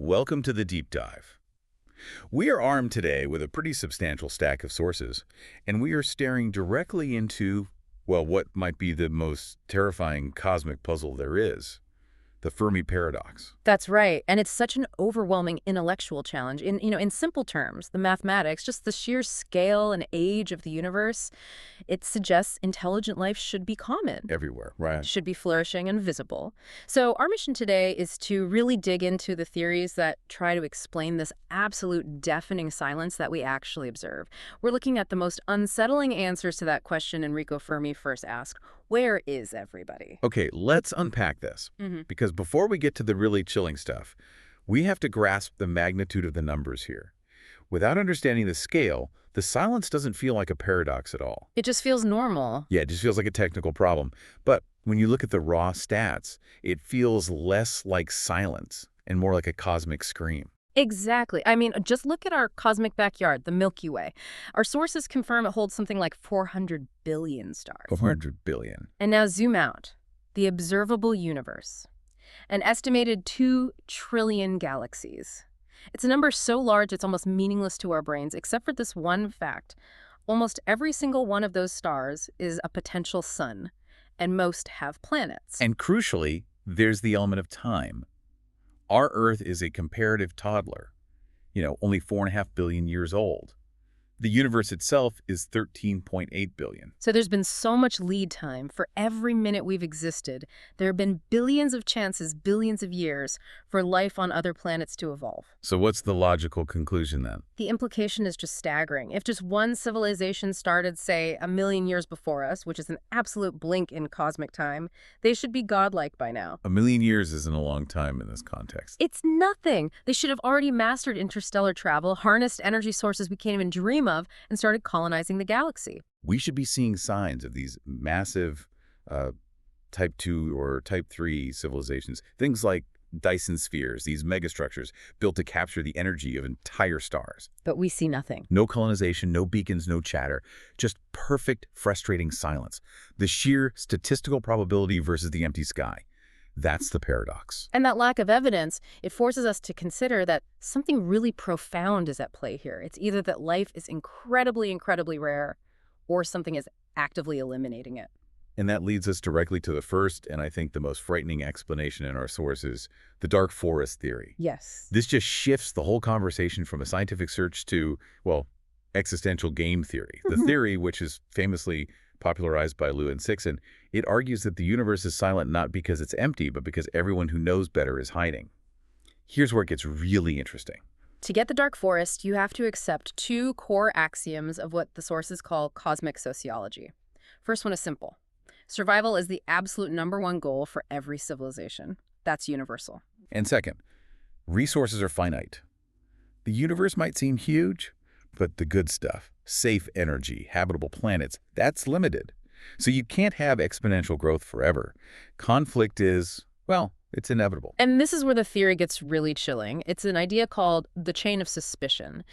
Welcome to the deep dive. We are armed today with a pretty substantial stack of sources, and we are staring directly into, well, what might be the most terrifying cosmic puzzle there is, the Fermi Paradox. That's right. And it's such an overwhelming intellectual challenge. In simple terms, the mathematics, just the sheer scale and age of the universe, it suggests intelligent life should be common, Everywhere, right? should be flourishing and visible. So our mission today is to really dig into the theories that try to explain this absolute deafening silence that we actually observe. We're looking at the most unsettling answers to that question Enrico Fermi first asked: where is everybody? Okay, let's unpack this, because before we get to the really chilling stuff, we have to grasp the magnitude of the numbers here. Without understanding the scale, the silence doesn't feel like a paradox at all. It just feels normal. Yeah, it just feels like a technical problem. But when you look at the raw stats, it feels less like silence and more like a cosmic scream. Exactly. I mean, just look at our cosmic backyard, the Milky Way. Our sources confirm it holds something like 400 billion stars. 400 billion. And now zoom out. The observable universe. An estimated 2 trillion galaxies. It's a number so large it's almost meaningless to our brains, except for this one fact. Almost every single one of those stars is a potential sun, and most have planets. And crucially, there's the element of time. Our Earth is a comparative toddler, only 4.5 billion years old. The universe itself is 13.8 billion. So there's been so much lead time. For every minute we've existed, there have been billions of chances, billions of years, for life on other planets to evolve. So what's the logical conclusion then? The implication is just staggering. If just one civilization started, say, 1 million years before us, which is an absolute blink in cosmic time, they should be godlike by now. 1 million years isn't a long time in this context. It's nothing. They should have already mastered interstellar travel, harnessed energy sources we can't even dream of, and started colonizing the galaxy. We should be seeing signs of these massive Type 2 or Type 3 civilizations. Things like Dyson spheres, these megastructures built to capture the energy of entire stars. But we see nothing. No colonization, no beacons, no chatter. Just perfect, frustrating silence. The sheer statistical probability versus the empty sky. That's the paradox. And that lack of evidence, it forces us to consider that something really profound is at play here. It's either that life is incredibly, incredibly rare, or something is actively eliminating it. And that leads us directly to the first, and I think the most frightening explanation in our sources, the dark forest theory. Yes. This just shifts the whole conversation from a scientific search to, well, existential game theory. The theory, which is famously popularized by Lewin Sixson, it argues that the universe is silent not because it's empty, but because everyone who knows better is hiding. Here's where it gets really interesting. To get the dark forest, you have to accept 2 core axioms of what the sources call cosmic sociology. First one is simple. Survival is the absolute #1 goal for every civilization. That's universal. And second, resources are finite. The universe might seem huge, but the good stuff, safe energy, habitable planets, that's limited. So you can't have exponential growth forever. Conflict is, well, it's inevitable. And this is where the theory gets really chilling. It's an idea called the chain of suspicion.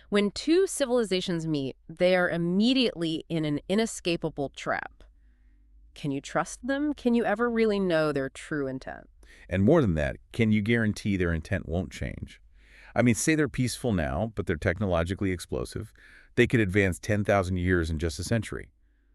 When 2 civilizations meet, they are immediately in an inescapable trap. Can you trust them? Can you ever really know their true intent? And more than that, can you guarantee their intent won't change? I mean, say they're peaceful now, but they're technologically explosive. They could advance 10,000 years in just a century.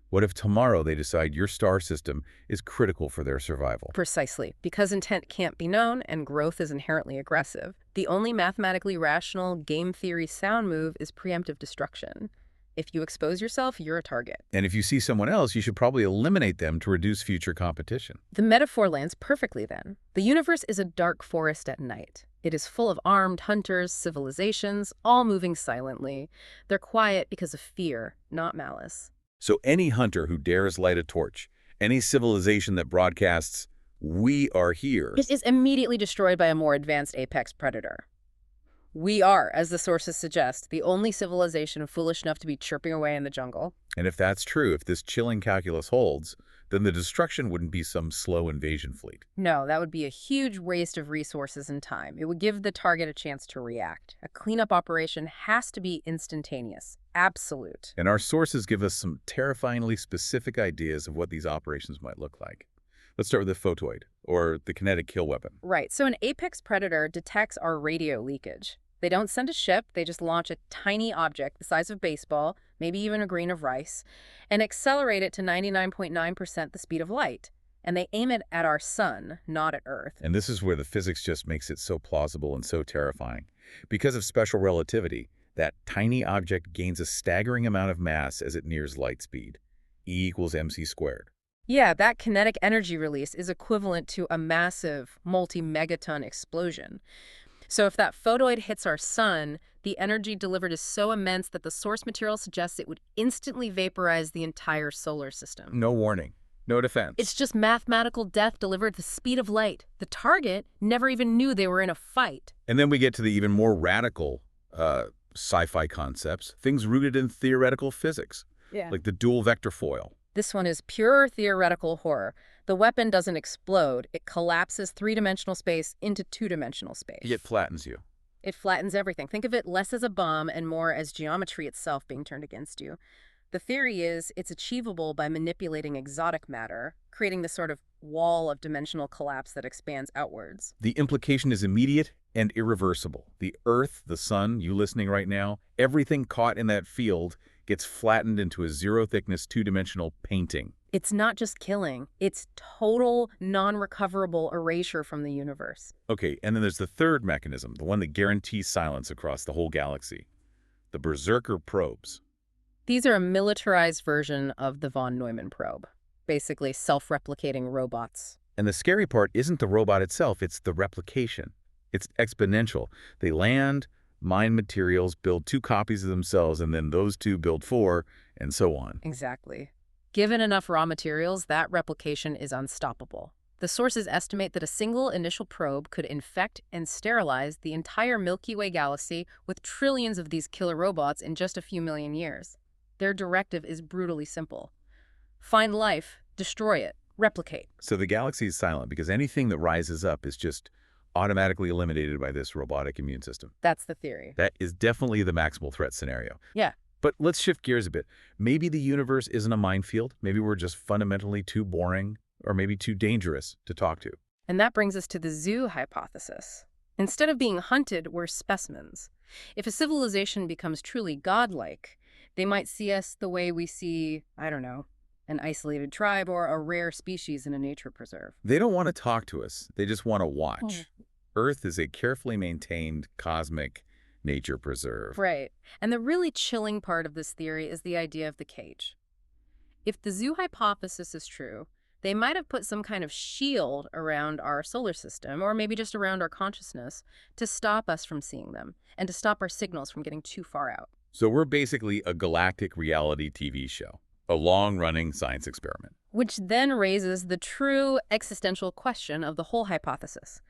What if tomorrow they decide your star system is critical for their survival? Precisely. Because intent can't be known and growth is inherently aggressive, the only mathematically rational game theory sound move is preemptive destruction. If you expose yourself, you're a target. And if you see someone else, you should probably eliminate them to reduce future competition. The metaphor lands perfectly then. The universe is a dark forest at night. It is full of armed hunters, civilizations, all moving silently. They're quiet because of fear, not malice. So any hunter who dares light a torch, any civilization that broadcasts, "We are here," It is immediately destroyed by a more advanced apex predator. We are, as the sources suggest, the only civilization foolish enough to be chirping away in the jungle. And if that's true, if this chilling calculus holds, then the destruction wouldn't be some slow invasion fleet. No, that would be a huge waste of resources and time. It would give the target a chance to react. A cleanup operation has to be instantaneous. Absolute. And our sources give us some terrifyingly specific ideas of what these operations might look like. Let's start with the photoid, or the kinetic kill weapon. Right. So an apex predator detects our radio leakage. They don't send a ship, they just launch a tiny object the size of a baseball, maybe even a grain of rice, and accelerate it to 99.9% the speed of light. And they aim it at our sun, not at Earth. And this is where the physics just makes it so plausible and so terrifying. Because of special relativity, that tiny object gains a staggering amount of mass as it nears light speed. E equals mc squared. Yeah, that kinetic energy release is equivalent to a massive multi-megaton explosion. So if that photoid hits our sun, the energy delivered is so immense that the source material suggests it would instantly vaporize the entire solar system. No warning. No defense. It's just mathematical death delivered at the speed of light. The target never even knew they were in a fight. And then we get to the even more radical sci-fi concepts, things rooted in theoretical physics, like the dual vector foil. This one is pure theoretical horror. The weapon doesn't explode. It collapses three-dimensional space into two-dimensional space. It flattens you. It flattens everything. Think of it less as a bomb and more as geometry itself being turned against you. The theory is it's achievable by manipulating exotic matter, creating this sort of wall of dimensional collapse that expands outwards. The implication is immediate and irreversible. The Earth, the sun, you listening right now, everything caught in that field gets flattened into a zero-thickness, two-dimensional painting. It's not just killing. It's total, non-recoverable erasure from the universe. Okay, and then there's the third mechanism, the one that guarantees silence across the whole galaxy. The Berserker probes. These are a militarized version of the von Neumann probe, basically self-replicating robots. And the scary part isn't the robot itself, it's the replication. It's exponential. They land, mine materials, build 2 copies of themselves, and then those 2 build 4, and so on. Exactly. Given enough raw materials, that replication is unstoppable. The sources estimate that a single initial probe could infect and sterilize the entire Milky Way galaxy with trillions of these killer robots in just a few million years. Their directive is brutally simple. Find life, destroy it, replicate. So the galaxy is silent because anything that rises up is just automatically eliminated by this robotic immune system. That's the theory. That is definitely the maximal threat scenario. Yeah. But let's shift gears a bit. Maybe the universe isn't a minefield. Maybe we're just fundamentally too boring or maybe too dangerous to talk to. And that brings us to the zoo hypothesis. Instead of being hunted, we're specimens. If a civilization becomes truly godlike, they might see us the way we see, I don't know, an isolated tribe or a rare species in a nature preserve. They don't want to talk to us. They just want to watch. Earth is a carefully maintained cosmic nature preserve. Right. And the really chilling part of this theory is the idea of the cage. If the zoo hypothesis is true, they might have put some kind of shield around our solar system, or maybe just around our consciousness, to stop us from seeing them and to stop our signals from getting too far out. So we're basically a galactic reality TV show, a long-running science experiment. Which then raises the true existential question of the whole hypothesis.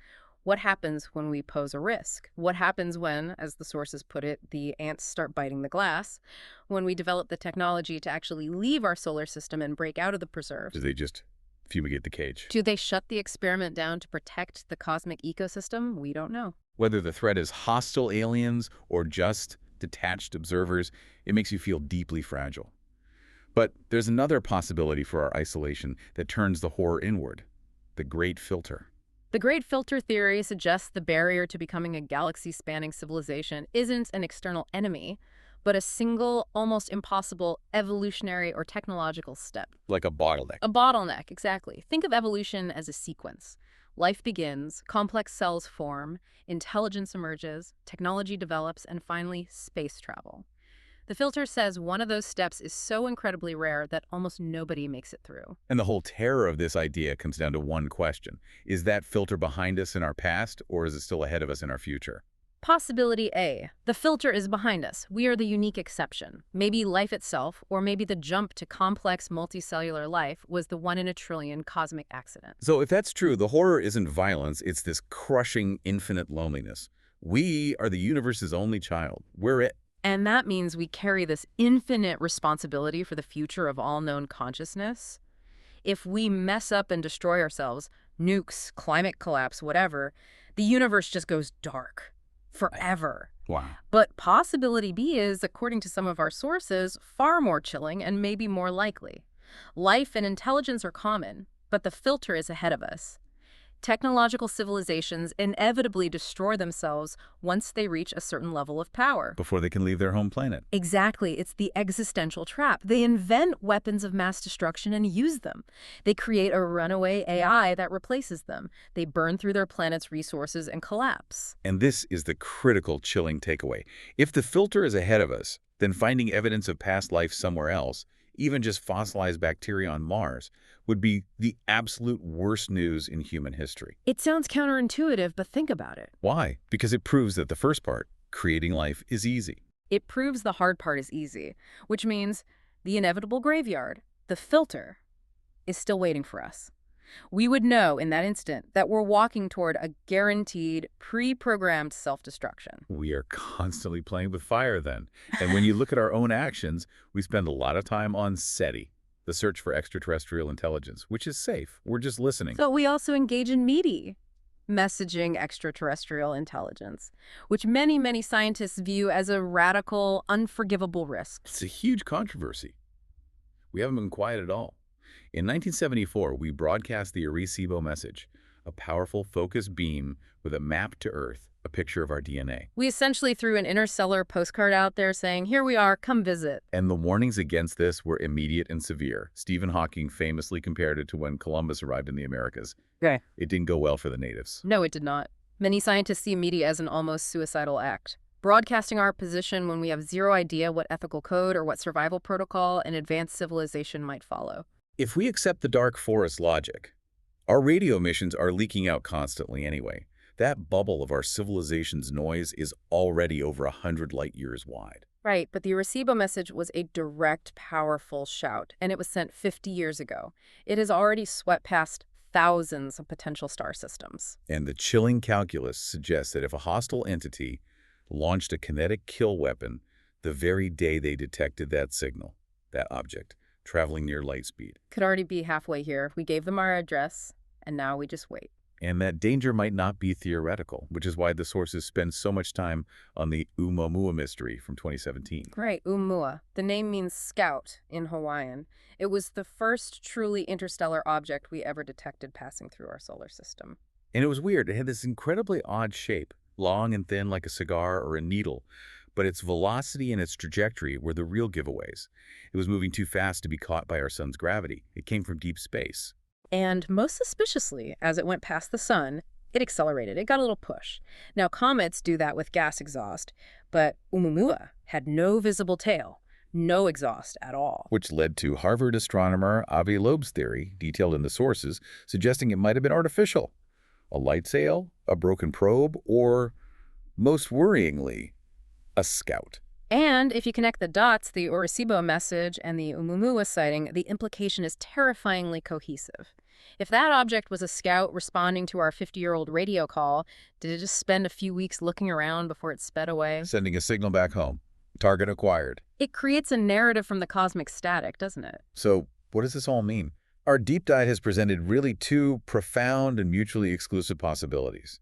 What happens when we pose a risk? What happens when, as the sources put it, the ants start biting the glass? When we develop the technology to actually leave our solar system and break out of the preserve? Do they just fumigate the cage? Do they shut the experiment down to protect the cosmic ecosystem? We don't know. Whether the threat is hostile aliens or just detached observers, it makes you feel deeply fragile. But there's another possibility for our isolation that turns the horror inward, the Great Filter. The Great Filter theory suggests the barrier to becoming a galaxy-spanning civilization isn't an external enemy, but a single, almost impossible evolutionary or technological step. Like a bottleneck. A bottleneck, exactly. Think of evolution as a sequence. Life begins, complex cells form, intelligence emerges, technology develops, and finally, space travel. The filter says one of those steps is so incredibly rare that almost nobody makes it through. And the whole terror of this idea comes down to one question. Is that filter behind us in our past, or is it still ahead of us in our future? Possibility A. The filter is behind us. We are the unique exception. Maybe life itself, or maybe the jump to complex multicellular life was the 1 in a trillion cosmic accident. So if that's true, the horror isn't violence, it's this crushing, infinite loneliness. We are the universe's only child. We're it. And that means we carry this infinite responsibility for the future of all known consciousness. If we mess up and destroy ourselves, nukes, climate collapse, whatever, the universe just goes dark. Forever. Wow. But possibility B is, according to some of our sources, far more chilling and maybe more likely. Life and intelligence are common. But the filter is ahead of us. Technological civilizations inevitably destroy themselves once they reach a certain level of power. Before they can leave their home planet. Exactly. It's the existential trap. They invent weapons of mass destruction and use them. They create a runaway AI that replaces them. They burn through their planet's resources and collapse. And this is the critical, chilling takeaway. If the filter is ahead of us, then finding evidence of past life somewhere else, even just fossilized bacteria on Mars, would be the absolute worst news in human history. It sounds counterintuitive, but think about it. Why? Because it proves that the first part, creating life, is easy. It proves the hard part is easy, which means the inevitable graveyard, the filter, is still waiting for us. We would know in that instant that we're walking toward a guaranteed, pre-programmed self-destruction. We are constantly playing with fire then. And when you look at our own actions, we spend a lot of time on SETI, the search for extraterrestrial intelligence, which is safe. We're just listening. So we also engage in METI, messaging extraterrestrial intelligence, which many scientists view as a radical, unforgivable risk. It's a huge controversy. We haven't been quiet at all. In 1974, we broadcast the Arecibo message, a powerful focused beam with a map to Earth, a picture of our DNA. We essentially threw an interstellar postcard out there saying, here we are, come visit. And the warnings against this were immediate and severe. Stephen Hawking famously compared it to when Columbus arrived in the Americas. Okay. It didn't go well for the natives. No, it did not. Many scientists see media as an almost suicidal act. Broadcasting our position when we have zero idea what ethical code or what survival protocol an advanced civilization might follow. If we accept the dark forest logic, our radio emissions are leaking out constantly anyway. That bubble of our civilization's noise is already over 100 light years wide. Right, but the Arecibo message was a direct, powerful shout, and it was sent 50 years ago. It has already swept past thousands of potential star systems. And the chilling calculus suggests that if a hostile entity launched a kinetic kill weapon the very day they detected that signal, that object, traveling near light speed. Could already be halfway here. We gave them our address, and now we just wait. And that danger might not be theoretical, which is why the sources spend so much time on the Oumuamua mystery from 2017. Right, Oumuamua. The name means scout in Hawaiian. It was the first truly interstellar object we ever detected passing through our solar system. And it was weird. It had this incredibly odd shape, long and thin like a cigar or a needle, but its velocity and its trajectory were the real giveaways. It was moving too fast to be caught by our sun's gravity. It came from deep space. And most suspiciously, as it went past the sun, it accelerated. It got a little push. Now, comets do that with gas exhaust, but Oumuamua had no visible tail, no exhaust at all. Which led to Harvard astronomer Avi Loeb's theory, detailed in the sources, suggesting it might have been artificial. A light sail, a broken probe, or, most worryingly, a scout. And if you connect the dots, the Arecibo message and the Oumuamua sighting, the implication is terrifyingly cohesive. If that object was a scout responding to our 50-year-old radio call, did it just spend a few weeks looking around before it sped away? Sending a signal back home. Target acquired. It creates a narrative from the cosmic static, doesn't it? So, what does this all mean? Our deep dive has presented really two profound and mutually exclusive possibilities.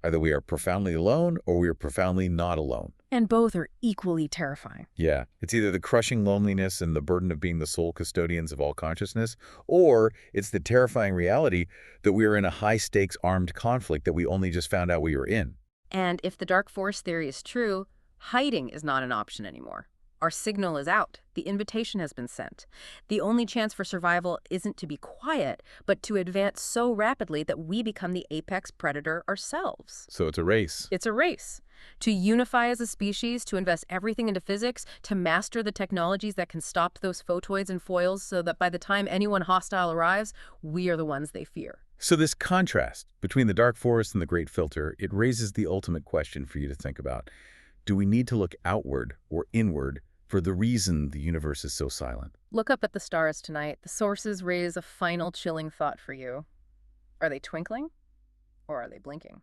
Either we are profoundly alone or we are profoundly not alone. And both are equally terrifying. Yeah, it's either the crushing loneliness and the burden of being the sole custodians of all consciousness, or it's the terrifying reality that we are in a high-stakes armed conflict that we only just found out we were in. And if the dark force theory is true, hiding is not an option anymore. Our signal is out. The invitation has been sent. The only chance for survival isn't to be quiet, but to advance so rapidly that we become the apex predator ourselves. So it's a race. It's a race. To unify as a species, to invest everything into physics, to master the technologies that can stop those photoids and foils so that by the time anyone hostile arrives, we are the ones they fear. So this contrast between the dark forest and the great filter, it raises the ultimate question for you to think about. Do we need to look outward or inward for the reason the universe is so silent? Look up at the stars tonight. The sources raise a final chilling thought for you. Are they twinkling or are they blinking?